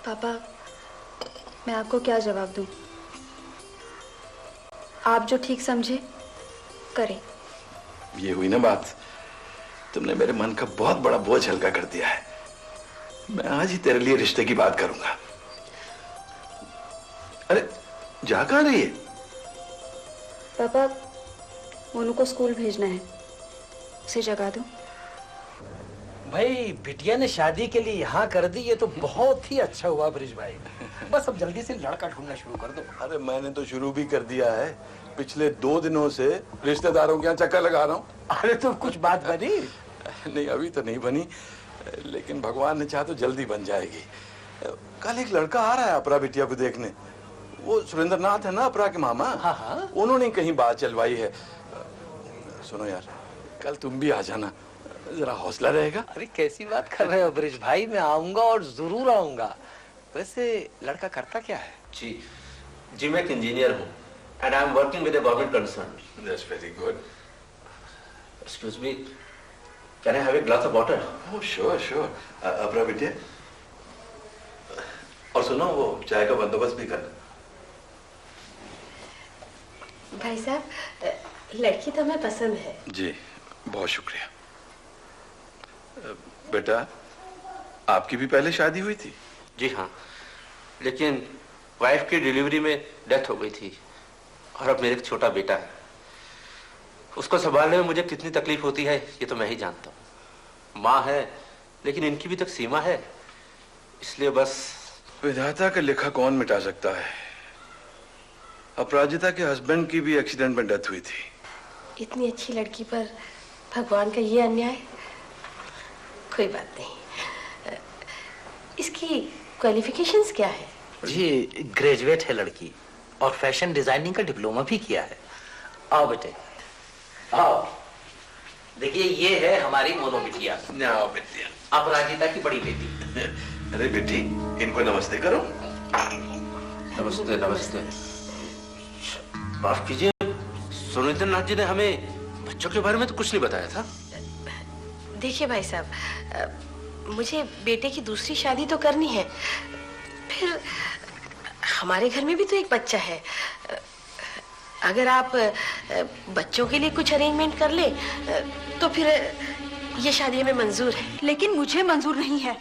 पापा, मैं आपको क्या जवाब दूं? आप जो ठीक समझे करें। ये हुई ना बात, तुमने मेरे मन का बहुत बड़ा बोझ हल्का कर दिया है। मैं आज ही तेरे लिए रिश्ते की बात करूंगा। अरे जा कहां रही है? पापा, मोनू को स्कूल भेजना है, उसे जगा दूं? भाई बिटिया ने शादी के लिए यहाँ कर दी, ये तो बहुत ही अच्छा हुआ ब्रिज भाई। बस अब जल्दी से लड़का ढूंढना शुरू कर दो। अरे मैंने तो शुरू भी कर दिया है, पिछले 2 दिनों से रिश्तेदारों के यहाँ चक्कर लगा रहा हूँ। अरे तो कुछ बात बनी? नहीं अभी तो नहीं बनी, लेकिन भगवान ने चाहा तो जल्दी बन जाएगी। कल एक लड़का आ रहा है अपरा बिटिया को देखने। वो सुरेंद्र नाथ है ना अपरा के मामा। हाँ। उन्होंने कहीं बात चलवाई है। सुनो यार, कल तुम भी आ जाना, जरा हौसला रहेगा। अरे कैसी बात कर रहे हो ब्रिज भाई, मैं आऊंगा और जरूर आऊंगा। वैसे लड़का करता क्या है? जी मैं एक इंजीनियर हूँ and I am working with a government concern. That's very good. Excuse me, can I have a glass of water? Oh sure. अपरा बिटिया, और सुनो वो चाय का बंदोबस्त भी करना। भाई साहब, लड़की तो हमें पसंद है। जी बहुत शुक्रिया। बेटा, आपकी भी पहले शादी हुई थी? जी हाँ, लेकिन वाइफ की डिलीवरी में डेथ हो गई थी और अब मेरे एक छोटा बेटा है। उसको संभालने में मुझे कितनी तकलीफ होती है ये तो मैं ही जानता हूँ। माँ है लेकिन इनकी भी तक सीमा है, इसलिए बस। विधाता का लिखा कौन मिटा सकता है। अपराजिता के हस्बैंड की भी एक्सीडेंट में डेथ हुई थी। इतनी अच्छी लड़की पर भगवान का ये अन्याय। कोई बात नहीं। इसकी क्वालिफिकेशंस क्या है? जी ग्रेजुएट है लड़की और फैशन डिजाइनिंग का डिप्लोमा भी किया है। आओ बेटे आओ। देखिए ये है हमारी मोनो बिटिया। आओ बिटिया। अपराजिता की बड़ी बेटी। अरे बेटी, इनको नमस्ते करो। नमस्ते नमस्ते। माफ कीजिए, सुरेंद्र नाथ जी ने हमें बच्चों के बारे में तो कुछ नहीं बताया था। देखिए भाई साहब, मुझे बेटे की दूसरी शादी तो करनी है, फिर हमारे घर में भी तो एक बच्चा है। अगर आप बच्चों के लिए कुछ अरेंजमेंट कर ले तो फिर ये शादी में मंजूर है। लेकिन मुझे मंजूर नहीं है।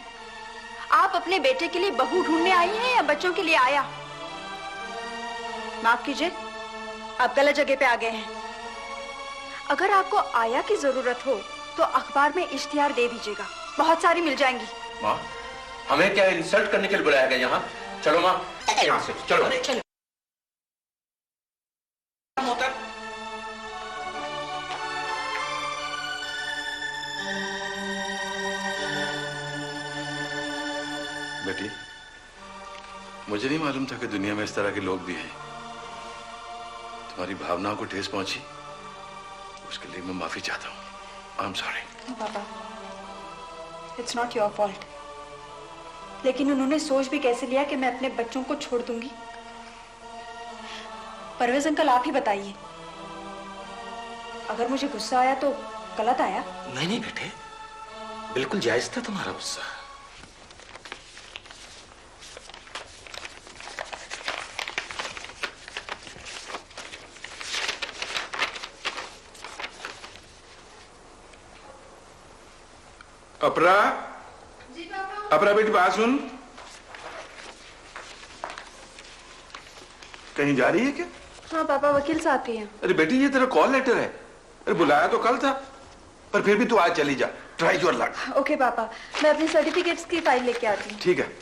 आप अपने बेटे के लिए बहू ढूंढने आई हैं या बच्चों के लिए आया? माफ कीजिए, आप गलत जगह पे आ गए हैं। अगर आपको आया की जरूरत हो तो अखबार में इश्तिहार दे दीजिएगा, बहुत सारी मिल जाएंगी। माँ, हमें क्या इंसल्ट करने के लिए बुलाया गया यहाँ? चलो माँ, यहाँ से चलो। चलो। बेटी, मुझे नहीं मालूम था कि दुनिया में इस तरह के लोग भी हैं। तुम्हारी भावनाओं को ठेस पहुंची, उसके लिए मैं माफी चाहता हूँ। I am sorry. पापा, इट्स नॉट योर फॉल्ट। लेकिन उन्होंने सोच भी कैसे लिया कि मैं अपने बच्चों को छोड़ दूंगी? परवेज अंकल, आप ही बताइए। अगर मुझे गुस्सा आया तो गलत आया? नहीं बेटे, बिल्कुल जायज था तुम्हारा गुस्सा। अपरा। जी पापा। अपरा बेटी बात सुन। कहीं जा रही है क्या? हाँ पापा, वकील साहब के हैं। अरे बेटी, ये तेरा कॉल लेटर है। अरे बुलाया तो कल था, पर फिर भी तू आज चली जा। Try your luck. ओके पापा, मैं अपनी सर्टिफिकेट्स की फाइल लेके आती हूँ। ठीक है।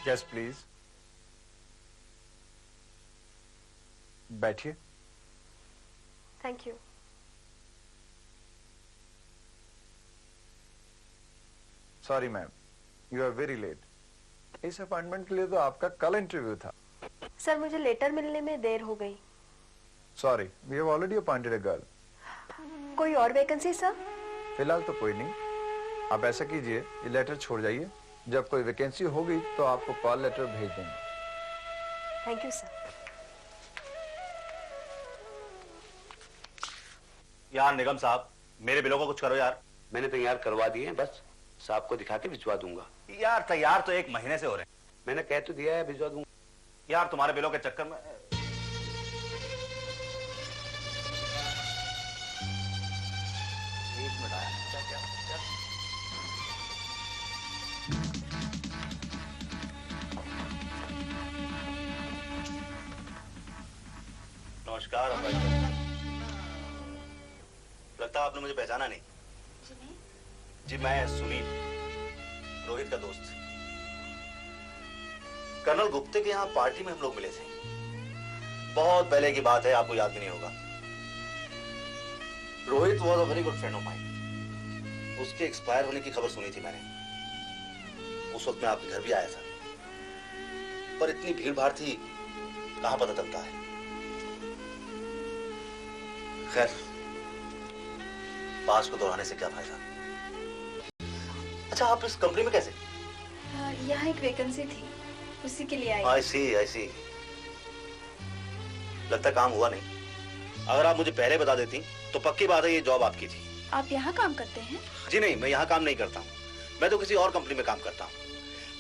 यस प्लीज, बैठिए। Thank you. Sorry ma'am, you are very late. इस अपॉइंटमेंट के लिए तो आपका कल इंटरव्यू था। सर, मुझे लेटर मिलने में देर हो गई। Sorry, we have already appointed a girl. कोई और वैकेंसी सर? फिलहाल तो कोई नहीं, आप ऐसा कीजिए, ये लेटर छोड़ जाइए, जब कोई वैकेंसी होगी तो आपको कॉल लेटर भेज देंगे। Thank you sir. यार निगम साहब, मेरे बिलों को कुछ करो यार। मैंने तैयार करवा दिए हैं, बस साहब को दिखा के भिजवा दूंगा। यार तैयार तो 1 महीने से हो रहे हैं। मैंने कह तो दिया है, भिजवा दूंगा। यार तुम्हारे बिलों के चक्कर में एक मिनट आया। क्या क्या क्या? नमस्कार अम्मा जी। लगता है आपने मुझे पहचाना नहीं। जी मैं सुनील, रोहित का दोस्त। कर्नल गुप्ते के यहाँ पार्टी में हम लोग मिले थे। बहुत पहले की बात है, आपको याद भी नहीं होगा। Rohit was a very good friend of mine. उसके एक्सपायर होने की खबर सुनी थी मैंने। उस वक्त मैं आपके घर भी आया था, पर इतनी भीड़ भाड़ थी, कहां पता चलता है। खैर, पास को दोहराने से क्या फायदा। अच्छा, आप इस कंपनी में कैसे? यहाँ एक वैकेंसी थी, उसी के लिए आई। आई सी। लगता काम हुआ नहीं। अगर आप मुझे पहले बता देती तो पक्की बात है ये जॉब आपकी थी। आप यहाँ काम करते हैं? जी नहीं, मैं यहाँ काम नहीं करता हूँ। मैं तो किसी और कंपनी में काम करता हूँ।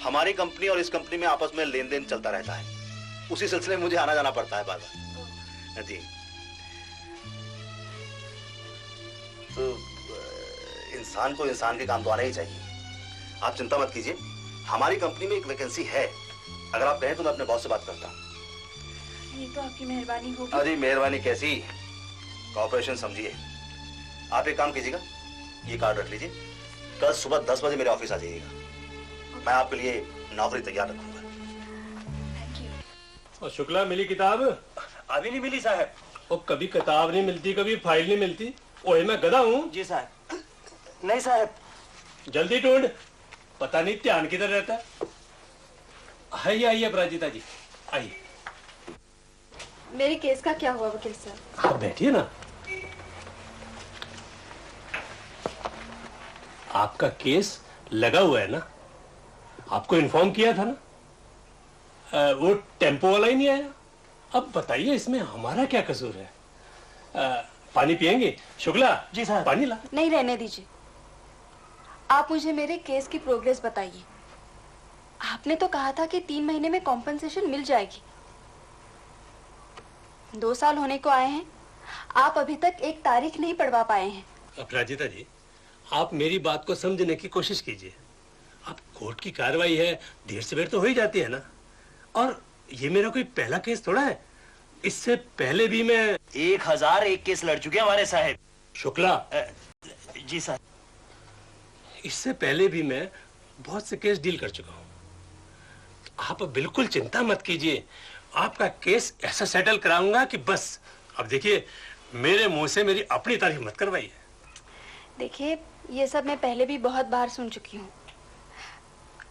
हमारी कंपनी और इस कंपनी में आपस में लेन देन चलता रहता है। उसी सिलसिले में मुझे आना जाना पड़ता है बार-बार। जी, तो इंसान को इंसान के काम तो आने ही चाहिए। आप चिंता मत कीजिए, हमारी कंपनी में एक वैकेंसी है। अगर आप कहें तो मैं अपने बॉस से बात करता हूँ। ये तो आपकी मेहरबानी होगी। अरे मेहरबानी कैसी, कॉर्पोरेशन समझिए। आप एक काम कीजिएगा, ये कार्ड रख लीजिए। कल सुबह 10 बजे मेरे ऑफिस आ जाइएगा। मैं आपके लिए नौकरी तैयार रखूंगा। Thank you. और शुक्ला मिली किताब? अभी नहीं मिली साहब। और कभी किताब नहीं मिलती, कभी फाइल नहीं मिलती। ओए मैं गधा हूँ? जी साहब। नहीं साहब। जल्दी ढूंढ, पता नहीं ध्यान किधर रहता है। आइए आइए अपराजिता जी, आइए। मेरे केस का क्या हुआ वकील साहब? आप बैठिए ना। आपका केस लगा हुआ है ना? आपको इन्फॉर्म किया था ना? वो टेम्पो वाला ही नहीं आया। अब बताइए इसमें हमारा क्या कसूर है? पानी पिएंगे? शुक्ला जी साहब। पानी ला। नहीं, रहने दीजिए। आप मुझे मेरे केस की प्रोग्रेस बताइए। आपने तो कहा था कि 3 महीने में कॉम्पनसेशन मिल जाएगी। 2 साल होने को आए हैं, आप अभी तक एक तारीख नहीं पढ़वा पाए हैं। अपराजिता जी, आप मेरी बात को समझने की कोशिश कीजिए। अब कोर्ट की कार्रवाई है, देर से बेर तो हो ही जाती है ना। और ये मेरा कोई पहला केस थोड़ा है। इससे पहले भी मैं 1001 केस लड़ चुके हैं हमारे साहब। शुक्ला जी साहब। इससे पहले भी मैं बहुत से केस डील कर चुका हूं। आप बिल्कुल चिंता मत कीजिए, आपका केस ऐसा सेटल कराऊंगा कि बस। अब देखिए, मेरे मुंह से मेरी अपनी तारीफ मत करवाइए। देखिए, ये सब मैं पहले भी बहुत बार सुन चुकी हूँ।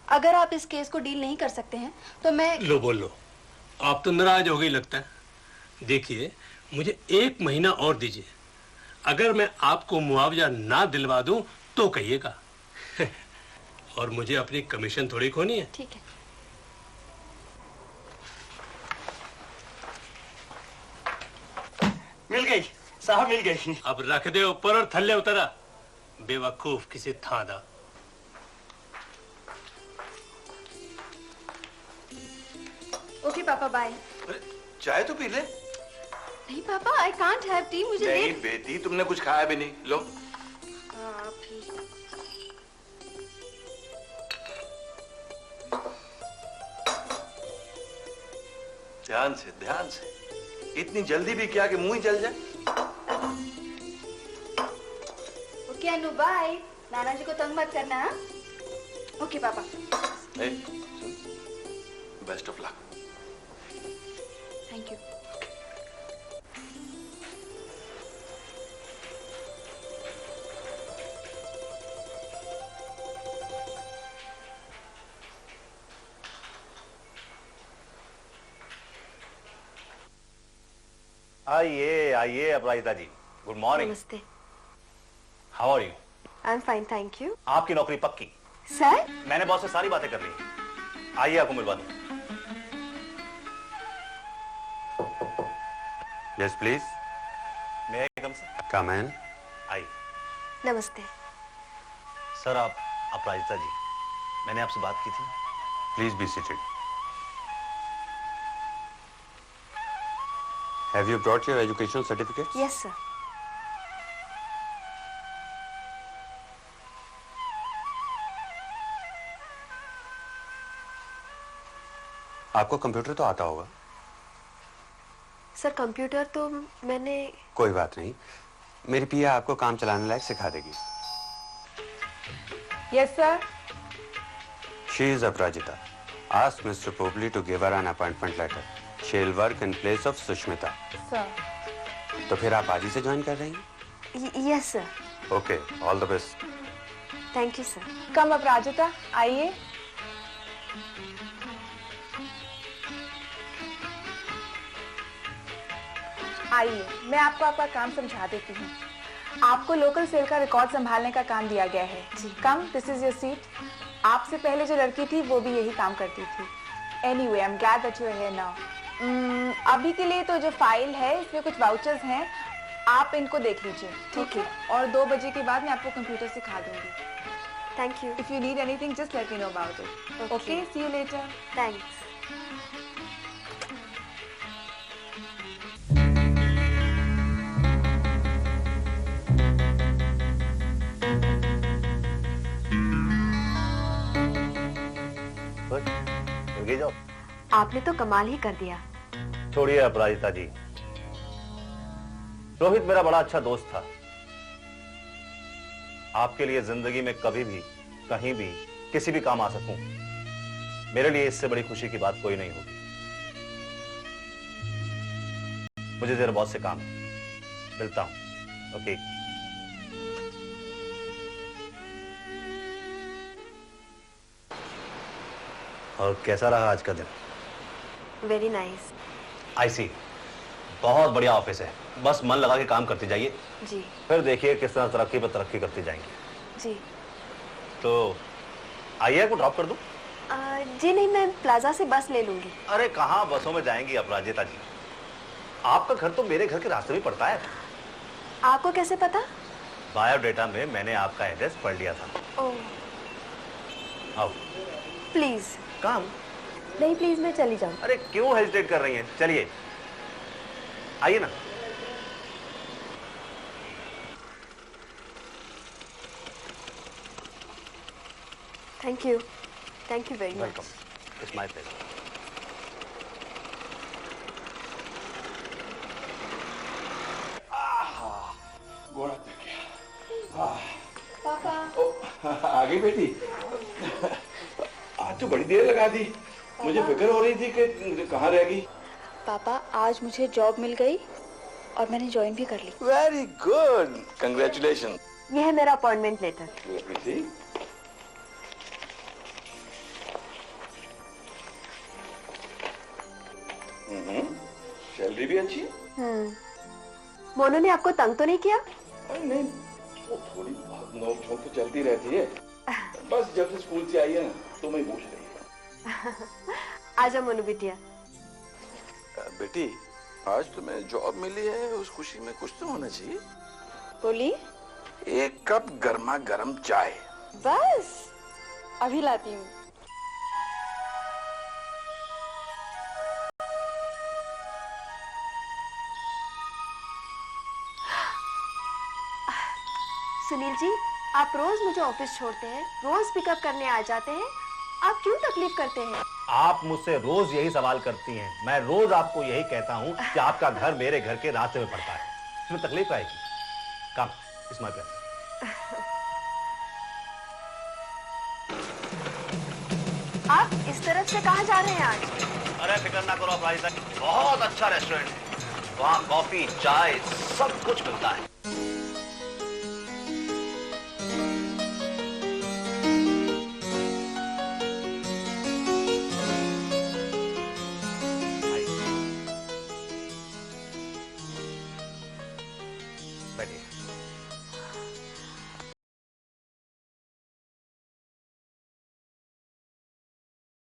अगर आप इस केस को डील नहीं कर सकते हैं तो मैं। लो बोल लो, आप तो नाराज हो गई लगता है। देखिए, मुझे 1 महीना और दीजिए। अगर मैं आपको मुआवजा ना दिलवा दूं तो कहिएगा। और मुझे अपनी कमीशन थोड़ी खोनी है। ठीक है। मिल गई साहब, मिल गई। अब रख दे ऊपर और थल्ले उतरा, बेवकूफ किसी थादा। ओके पापा, बाय। चाय तो पी ले। नहीं पापा, आई कांट हैव टी। मुझे नहीं लेट। बेटी, तुमने कुछ खाया भी नहीं। लो। आप ही। ध्यान से, ध्यान से। इतनी जल्दी भी क्या कि मुंह ही जल जाए। Okay Anu, bye. नाना जी को तंग मत करना। हाँ? ओके पापा। Best of luck. Thank you. आइए आइए अपराजिता जी, गुड मॉर्निंग। नमस्ते। How are you? I am fine, thank you. आपकी नौकरी पक्की। सर? मैंने बॉस से सारी बातें कर ली। आइए आपको मिलवा दूं। Yes please. मैं एकदम से कम इन। आइए। नमस्ते। सर आप अपराजिता जी, मैंने आपसे बात की थी। Please be seated. Have you brought your educational certificate? Yes sir. आपको कंप्यूटर तो आता होगा? सर कंप्यूटर तो मैंने। कोई बात नहीं, मेरी पिया आपको काम चलाने लायक सिखा देगी। Yes sir. She is Aprajita. Ask Mr. Pobley to give her an appointment letter. She'll work in place of Sushmita. Sir. तो फिर आप आज ही से ज्वाइन कर रही हैं? Yes sir. Okay, all the best. Thank you sir. Come Aparajita, आइए। आइए, मैं आपको आपका काम समझा देती हूँ। आपको लोकल सेल का रिकॉर्ड संभालने का काम दिया गया है। कम, दिस इज योर सीट। आपसे पहले जो लड़की थी वो भी यही काम करती थी। Anyway, I am glad that you are here now. अभी के लिए तो जो फाइल है इसमें कुछ वाउचर्स हैं, आप इनको देख लीजिए, ठीक है? और 2 बजे के बाद मैं आपको कंप्यूटर सिखा दूंगी। Thank you. If you need anything, just let me know about it. Okay, see you later. Thanks. मिल गई जॉब? आपने तो कमाल ही कर दिया। छोड़िए अपराजिता जी, रोहित मेरा बड़ा अच्छा दोस्त था। आपके लिए जिंदगी में कभी भी, कहीं भी, किसी भी काम आ सकूं, मेरे लिए इससे बड़ी खुशी की बात कोई नहीं होगी। मुझे जरा बॉस से काम है, मिलता हूं। ओके। और कैसा रहा आज का दिन? Very nice. आई सी, बहुत बढ़िया ऑफिस है, बस मन लगा के काम करते जाइए। जी। फिर देखिए किस तरह तरक्की पर तरक्की करती जाएंगे। जी। तो आइए को ड्रॉप कर दूं? जी नहीं, मैं प्लाजा से बस ले लूंगी। अरे कहाँ बसों में जाएंगी अपराजिता जी, आपका घर तो मेरे घर के रास्ते में पड़ता है। आपको कैसे पता? बायोडेटा में मैंने आपका एड्रेस पढ़ लिया था। ओह। आओ। प्लीज। काम? नहीं प्लीज, मैं चली जाऊं। अरे क्यों हेजिटेट कर रही हैं? चलिए आइए ना। Thank you, thank you very much. Welcome, it's my pleasure. घोड़ा तक गया। पापा। आ गई बेटी? आज तो बड़ी देर लगा दी, मुझे फिक्र हो रही थी कि कहाँ रह गई। पापा, आज मुझे जॉब मिल गई और मैंने ज्वाइन भी कर ली। Very good, congratulation. ये है मेरा अपॉइंटमेंट लेटर। सैलरी भी अच्छी है। मोनू ने आपको तंग तो नहीं किया? अरे नहीं, वो थोड़ी बहुत नोक झोंक तो चलती रहती है। बस जब से स्कूल से आई है ना तो मैं पूछ रही है। आजा मोनू बिटिया। बेटी, आज तुम्हें जॉब मिली है, उस खुशी में कुछ तो होना चाहिए। बोली। एक कप गर्मा गर्म चाय। बस अभी लाती हूँ। सुनील जी, आप रोज मुझे ऑफिस छोड़ते हैं, रोज पिकअप करने आ जाते हैं, आप क्यों तकलीफ करते हैं? आप मुझसे रोज यही सवाल करती हैं, मैं रोज आपको यही कहता हूं कि आपका घर मेरे घर के रास्ते में पड़ता है, इसमें तकलीफ आएगी। कम, इट्स माय प्लेजर। आप इस तरफ से कहाँ जा रहे हैं आज? अरे फिक्र ना करो अपराजिता, बहुत अच्छा रेस्टोरेंट है, वहाँ कॉफी चाय सब कुछ मिलता है।